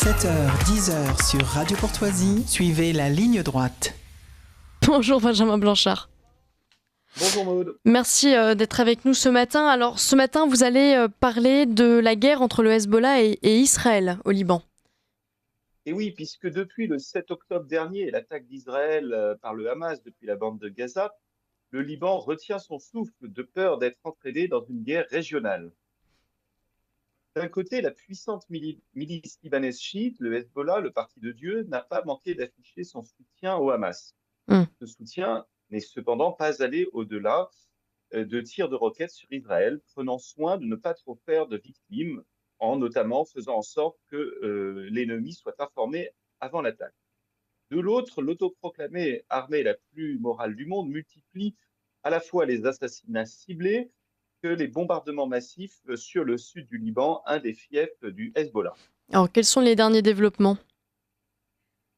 7h-10h sur Radio Courtoisie, suivez la ligne droite. Bonjour Benjamin Blanchard. Bonjour Maud. Merci d'être avec nous ce matin. Alors ce matin, vous allez parler de la guerre entre le Hezbollah et Israël au Liban. Et oui, puisque depuis le 7 octobre dernier, l'attaque d'Israël par le Hamas depuis la bande de Gaza, le Liban retient son souffle de peur d'être entraîné dans une guerre régionale. D'un côté, la puissante milice libanaise chiite, le Hezbollah, le Parti de Dieu, n'a pas manqué d'afficher son soutien au Hamas. Ce soutien n'est cependant pas allé au-delà de tirs de roquettes sur Israël, prenant soin de ne pas trop faire de victimes, en notamment faisant en sorte que l'ennemi soit informé avant l'attaque. De l'autre, l'autoproclamée armée la plus morale du monde multiplie à la fois les assassinats ciblés que les bombardements massifs sur le sud du Liban, un des fiefs du Hezbollah. Alors quels sont les derniers développements ?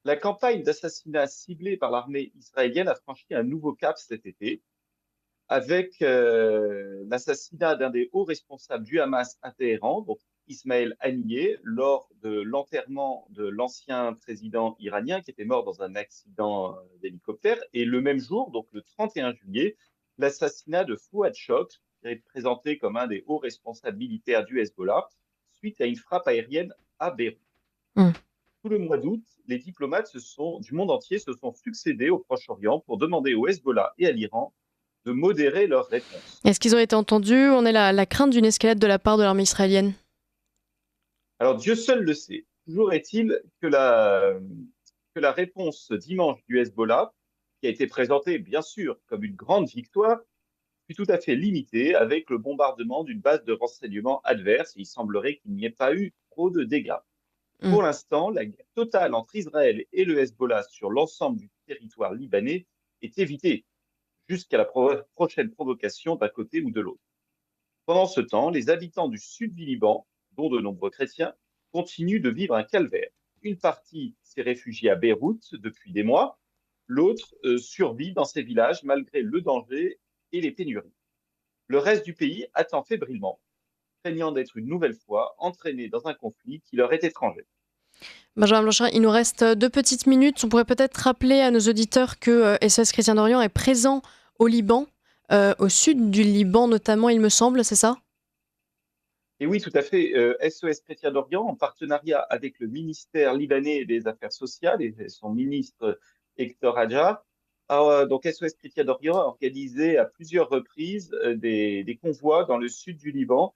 La campagne d'assassinats ciblés par l'armée israélienne a franchi un nouveau cap cet été, avec l'assassinat d'un des hauts responsables du Hamas à Téhéran, donc Ismaël Haniyeh, lors de l'enterrement de l'ancien président iranien qui était mort dans un accident d'hélicoptère. Et le même jour, donc le 31 juillet, l'assassinat de Fouad Chokr, qui est présenté comme un des hauts responsables militaires du Hezbollah, suite à une frappe aérienne à Beyrouth. Tout le mois d'août, les diplomates du monde entier se sont succédés au Proche-Orient pour demander au Hezbollah et à l'Iran de modérer leurs réponses. Est-ce qu'ils ont été entendus ? On a la crainte d'une escalade de la part de l'armée israélienne. Alors Dieu seul le sait. Toujours est-il que la réponse dimanche du Hezbollah, qui a été présentée bien sûr comme une grande victoire, fut tout à fait limitée avec le bombardement d'une base de renseignement adverse. Et il semblerait qu'il n'y ait pas eu trop de dégâts. Pour l'instant, la guerre totale entre Israël et le Hezbollah sur l'ensemble du territoire libanais est évitée jusqu'à la prochaine provocation d'un côté ou de l'autre. Pendant ce temps, les habitants du sud du Liban, dont de nombreux chrétiens, continuent de vivre un calvaire. Une partie s'est réfugiée à Beyrouth depuis des mois, l'autre survit dans ses villages malgré le danger et les pénuries. Le reste du pays attend fébrilement, craignant d'être une nouvelle fois entraîné dans un conflit qui leur est étranger. Benjamin Blanchard, il nous reste 2 petites minutes. On pourrait peut-être rappeler à nos auditeurs que SOS Chrétiens d'Orient est présent au Liban, au sud du Liban notamment, il me semble, c'est ça ? Et oui, tout à fait. SOS Chrétiens d'Orient, en partenariat avec le ministère libanais des Affaires sociales et son ministre Hector Hadjar, donc SOS Chrétiens d'Orient a organisé à plusieurs reprises des convois dans le sud du Liban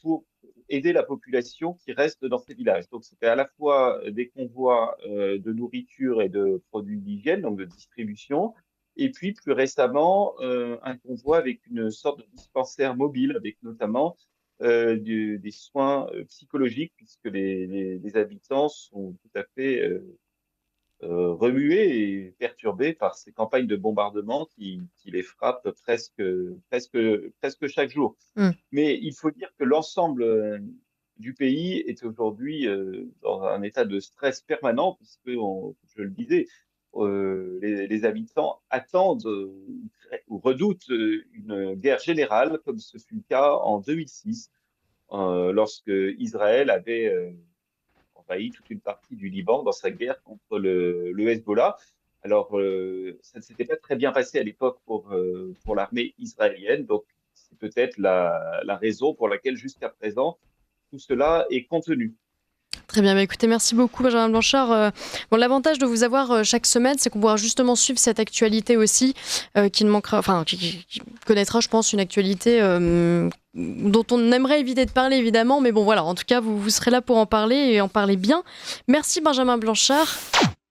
pour aider la population qui reste dans ces villages. Donc c'était à la fois des convois de nourriture et de produits d'hygiène, donc de distribution, et puis plus récemment un convoi avec une sorte de dispensaire mobile, avec notamment des soins psychologiques, puisque les habitants sont tout à fait remués et perturbés par ces campagnes de bombardement qui les frappent presque chaque jour. Mais il faut dire que l'ensemble du pays est aujourd'hui dans un état de stress permanent, puisque, je le disais, les habitants attendent ou redoutent une guerre générale, comme ce fut le cas en 2006, lorsque Israël avait envahi toute une partie du Liban dans sa guerre contre le Hezbollah. Alors, ça ne s'était pas très bien passé à l'époque pour l'armée israélienne, donc c'est peut-être la raison pour laquelle jusqu'à présent, tout cela est contenu. Très bien, écoutez, merci beaucoup Benjamin Blanchard. L'avantage de vous avoir chaque semaine, c'est qu'on pourra justement suivre cette actualité aussi, qui connaîtra, je pense, une actualité dont on aimerait éviter de parler, évidemment, mais bon voilà, en tout cas, vous serez là pour en parler et en parler bien. Merci Benjamin Blanchard.